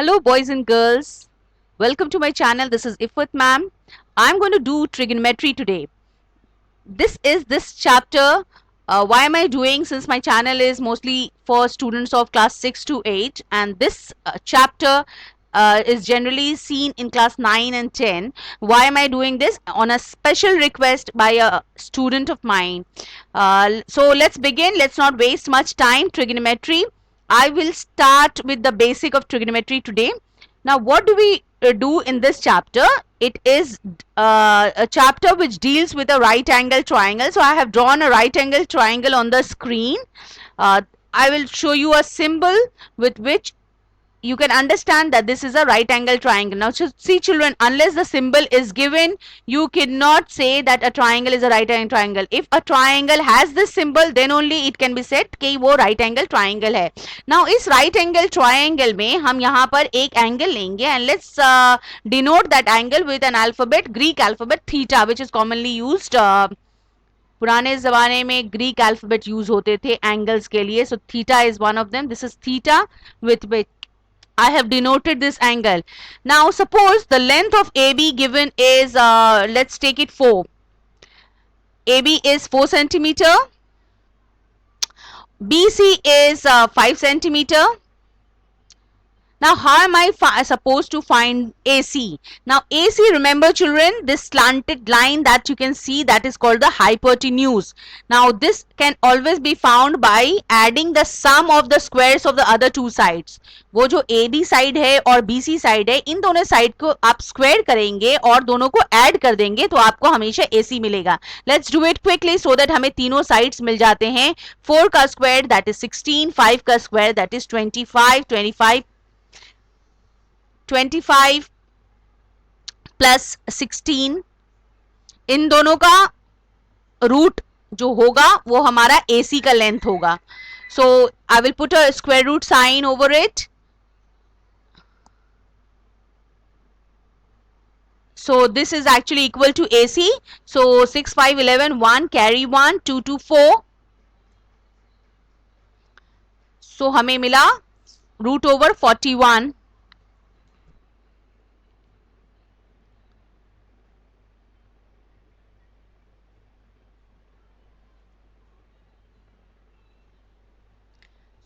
Hello, boys and girls. Welcome to my channel. This is Ifat ma'am. I'm going to do trigonometry today. This chapter. Why am I doing? Since my channel is mostly for students of class 6 to 8, and this chapter is generally seen in class 9 and 10. Why am I doing this? On a special request by a student of mine. So let's begin. Let's not waste much time. Trigonometry. I will start with the basic of trigonometry today. Now, what do we do in this chapter? It is a chapter which deals with a right angle triangle. So, I have drawn a right angle triangle on the screen. Uh, I will show you a symbol with which you can understand that this is a right angle triangle. Now see children, unless the symbol is given, you cannot say that a triangle is a right angle triangle. If a triangle has this symbol, then only it can be said कि वो right angle triangle है. Now इस right angle triangle में हम यहाँ पर एक angle लेंगे and let's denote that angle with an alphabet, Greek alphabet theta, which is commonly used. पुराने ज़माने में ग्रीक अल्फाबेट यूज होते थे एंगल्स के लिए. So theta is one of them. This is theta with which I have denoted this angle. Now suppose the length of AB given is, let's take it 4. AB is 4 centimeter. BC is 5 centimeter. Now, how am I supposed to find AC? Now, AC, remember children, this slanted line that you can see, that is called the hypotenuse. Now, this can always be found by adding the sum of the squares of the other two sides. वो जो AD side है और BC side है, इन दोनों side को आप square करेंगे और दोनों को add कर देंगे तो आपको हमेशा AC मिलेगा. Let's do it quickly so that हमें तीनों sides मिल जाते हैं. 4 का square that is 16, 5 का square that is 25, 25 प्लस 16, इन दोनों का रूट जो होगा वो हमारा AC का लेंथ होगा. So I will put a square root sign over it. So this is actually equal to AC. So 6, 5, 11, 1, carry 1, 2, 2, 4. So हमें मिला root over 41.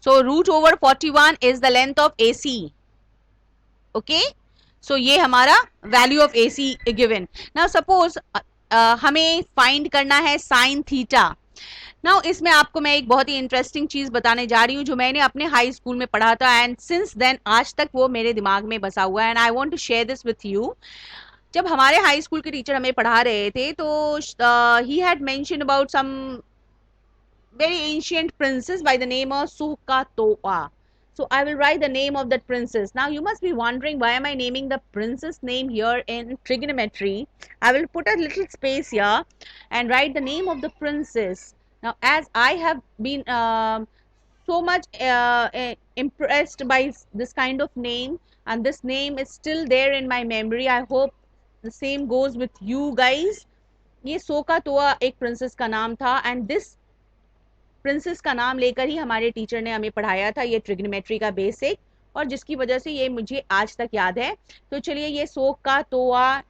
So root over 41 is the length of AC. Okay. So ये हमारा value of AC given. Now suppose हमें find करना है sin theta. Now इसमें आपको मैं एक बहुत ही इंटरेस्टिंग चीज बताने जा रही हूँ जो मैंने अपने हाई स्कूल में पढ़ा था एंड सिंस देन आज तक वो मेरे दिमाग में बसा हुआ है and I want to share this with you. जब हमारे हाई स्कूल के टीचर हमें पढ़ा रहे थे तो he had mention about some very ancient princess by the name of Sukatoa. So I will write the name of that princess. Now you must be wondering why am I naming the princess name here in trigonometry. I will put a little space here and write the name of the princess. Now as I have been so much impressed by this kind of name and this name is still there in my memory. I hope the same goes with you guys. ये सोकातोआ एक princess का नाम था and this princess का नाम लेकर ही हमारे teacher ने हमें पढ़ाया था ये ट्रिग्नोमेट्री का बेसिक और जिसकी वजह से ये मुझे आज तक याद है. तो चलिए ये सोक का तोआ,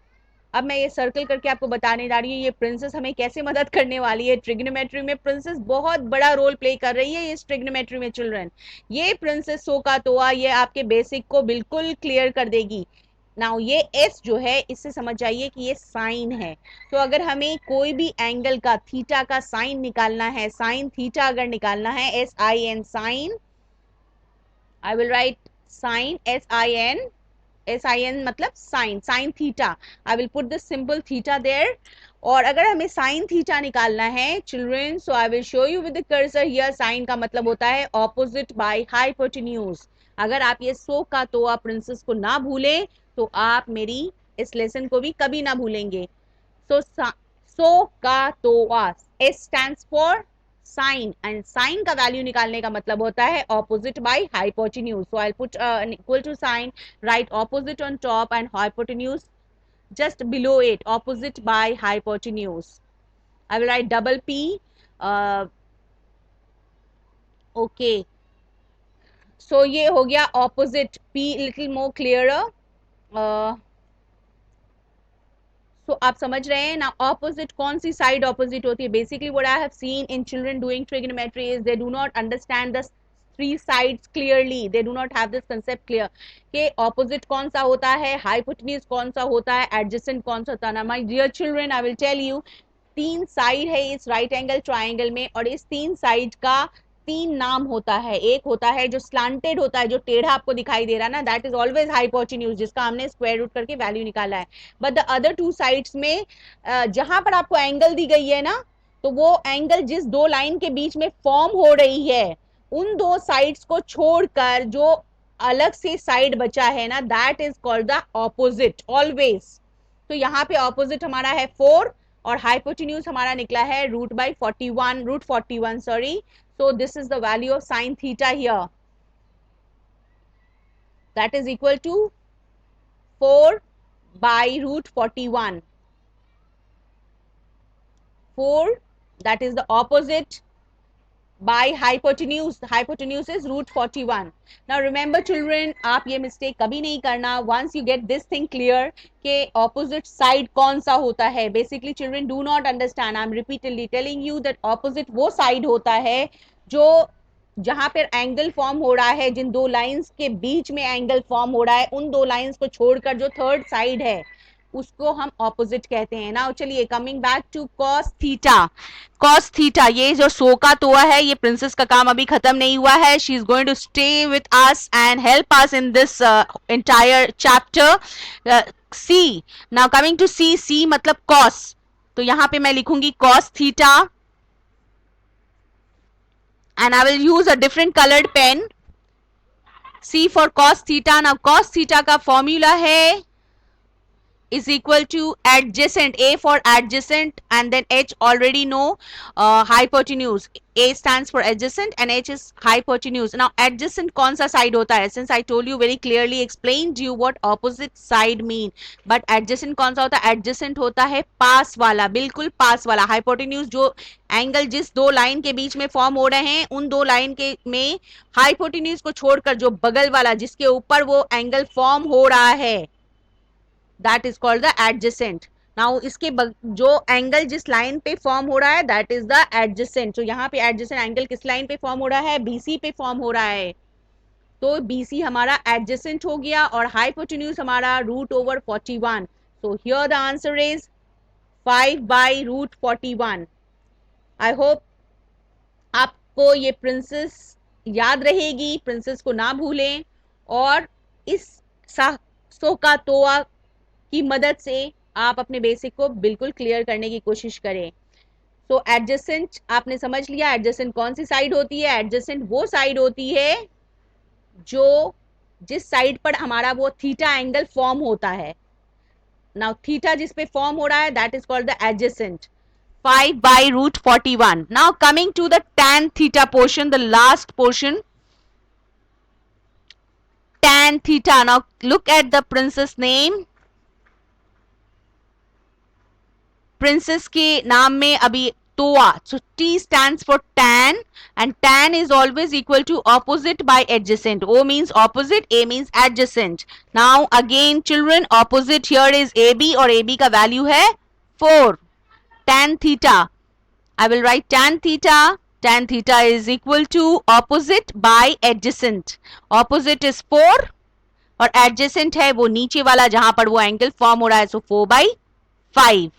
अब मैं ये सर्कल करके आपको बताने जा रही हूँ ये प्रिंसेस हमें कैसे मदद करने वाली है ट्रिग्नोमेट्री में. प्रिंसेस बहुत बड़ा रोल प्ले कर रही है इस ट्रिग्नोमेट्री में चिल्ड्रन. ये प्रिंसेस सोका तोआ ये आपके बेसिक को बिल्कुल क्लियर कर देगी. नाउ ये एस जो है इससे समझ जाइए कि ये साइन है. तो अगर हमें कोई भी एंगल का थीटा का साइन निकालना है, साइन थीटा अगर निकालना है, SIN sine, I will write sine SIN मतलब sine, sine theta. I will put this simple theta there. और अगर हमें साइन थीटा निकालना है children, so I will show you with the cursor here. Sine का मतलब होता है ऑपोजिट बाय हाइपोटेन्यूज. अगर आप ये सो का तोआ प्रिंसेस को ना भूलें तो आप मेरी इस लेसन को भी कभी ना भूलेंगे. SOH CAH TOA, S stands for sine and sine का वैल्यू निकालने का मतलब होता है opposite by hypotenuse. So I put equal to sine, right opposite on top and hypotenuse just below it, opposite by hypotenuse. I will write double P. Okay. So ये हो गया opposite, P little more clearer. So आप समझ रहे हैं ना, opposite कौन सी side opposite होती है? Basically what I have seen in children doing trigonometry is they do not understand the three sides clearly, they do not have this concept clear कि opposite कौन सा होता है, हाइपोटेन्यूज कौन सा होता है, एडजेसेंट कौन सा होता है ना। My dear children, I will tell you, तीन साइड है इस राइट एंगल ट्राइंगल में, और इस तीन साइड का तीन नाम होता है। एक होता है जो स्लांटेड होता है, जो टेढ़ा आपको दिखाई दे रहा है ना, दैट इज ऑलवेज हाइपोटेन्यूज, जिसका हमने स्क्वायर रूट करके वैल्यू निकाला है। But the other two sides में जहां पर आपको एंगल दी गई है ना, तो वो एंगल जिस दो लाइन के बीच में फॉर्म हो रही है, उन दो साइड्स को छोड़कर जो अलग से साइड बचा है ना, that is called the opposite always. तो यहाँ पे ऑपोजिट हमारा है 4 और हाइपोटेन्यूज हमारा निकला है root by 41, root 41 sorry. So this is the value of sine theta here, that is equal to 4 by root 41. 4, that is the opposite, by hypotenuse, hypotenuse is root 41. Now remember children, आप ये mistake कभी नहीं करना, once you get this thing clear कि opposite side कौन सा होता है। Basically children do not understand, I'm repeatedly telling you that opposite वो side होता है जो जहां पर एंगल फॉर्म हो रहा है, जिन दो लाइंस के बीच में एंगल फॉर्म हो रहा है, उन दो लाइंस को छोड़कर जो थर्ड साइड है उसको हम ऑपोजिट कहते हैं ना। चलिए coming back to cos theta. Cos theta, ये जो सो का तोआ है, ये प्रिंसेस का काम अभी खत्म नहीं हुआ है। She is going to stay with us and help us in this entire chapter. See, now coming to C, C मतलब कॉस, तो यहां पे मैं लिखूंगी cos theta and I will use a different colored pen. C for cos theta. Now cos theta का formula है is equal to adjacent, A for adjacent and then H already know, hypotenuse. A stands for adjacent and H is hypotenuse. Now adjacent कौन सा side होता है? Since I told you very clearly explained you what opposite side mean, but adjacent कौन सा होता है? adjacent होता है पास वाला, बिल्कुल पास वाला। hypotenuse जो एंगल जिस दो लाइन के बीच में फॉर्म हो रहे हैं, उन दो लाइन के में हाइपोटेन्यूज को छोड़कर जो बगल वाला, जिसके ऊपर वो एंगल फॉर्म हो रहा है, that is called the adjacent. now इसके जो एंगल जिस लाइन पे फॉर्म हो रहा है, that is the adjacent. तो यहाँ पे adjacent एंगल किस लाइन पे फॉर्म हो रहा है? BC पे फॉर्म हो रहा है, तो BC हमारा adjacent हो गया और hypotenuse हमारा root over 41. so here the answer is 5 by root 41. I hope आपको ये प्रिंसेस याद रहेगी, प्रिंसेस को ना भूलें, और इस सोका तोआ की मदद से आप अपने बेसिक को बिल्कुल क्लियर करने की कोशिश करें। सो एडजेसेंट आपने समझ लिया, एडजेसेंट कौन सी साइड होती है? एडजेसेंट वो साइड होती है जो जिस साइड पर हमारा वो थीटा एंगल फॉर्म होता है। नाउ थीटा जिस पे फॉर्म हो रहा है, that is called the adjacent. 5 by root 41. Now coming to the tan theta portion, the last portion, tan theta. Now look at the princess name. Princess के नाम में अभी तोआ, so T stands for tan and tan is always equal to opposite by adjacent. O means opposite, A means adjacent. Now again children, opposite here is AB और AB का value है 4. tan theta, I will write tan theta. tan theta is equal to opposite by adjacent. Opposite is 4 और adjacent है वो नीचे वाला जहां पर वो एंगल फॉर्म हो रहा है, so 4 by 5.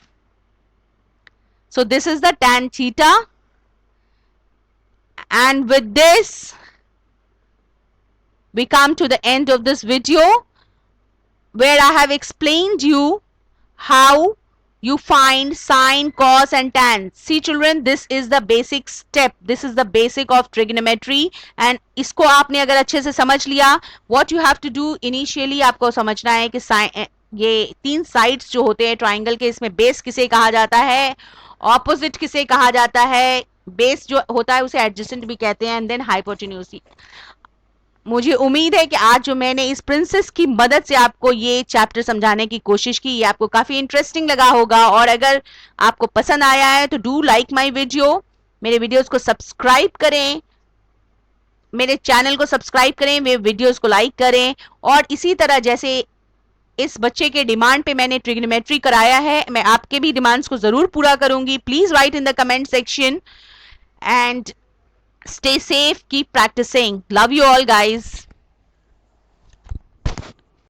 So this is the tan theta, and with this we come to the end of this video where I have explained you how you find sine, cos and tan. See children, this is the basic step, this is the basic of trigonometry, and इसको आपने अगर अच्छे से समझ लिया, what you have to do initially आपको समझना है कि ये तीन साइड्स जो होते हैं ट्राइंगल के, इसमें बेस किसे कहा जाता है, ऑपोजिट किसे कहा जाता है, बेस जो होता है उसे एडजेसेंट भी कहते हैं, एंड देन हाइपोटेन्यूज। मुझे उम्मीद है कि आज जो मैंने इस प्रिंसेस की मदद से आपको ये चैप्टर समझाने की कोशिश की, ये आपको काफी इंटरेस्टिंग लगा होगा, और अगर आपको पसंद आया है तो डू लाइक माय वीडियो, मेरे वीडियोस को सब्सक्राइब करें, मेरे चैनल को सब्सक्राइब करें, वे वीडियोस को लाइक करें, और इसी तरह जैसे इस बच्चे के डिमांड पे मैंने ट्रिग्नोमेट्री कराया है, मैं आपके भी डिमांड्स को जरूर पूरा करूंगी. Please right in the comment section and stay safe, keep practicing. Love you all, guys.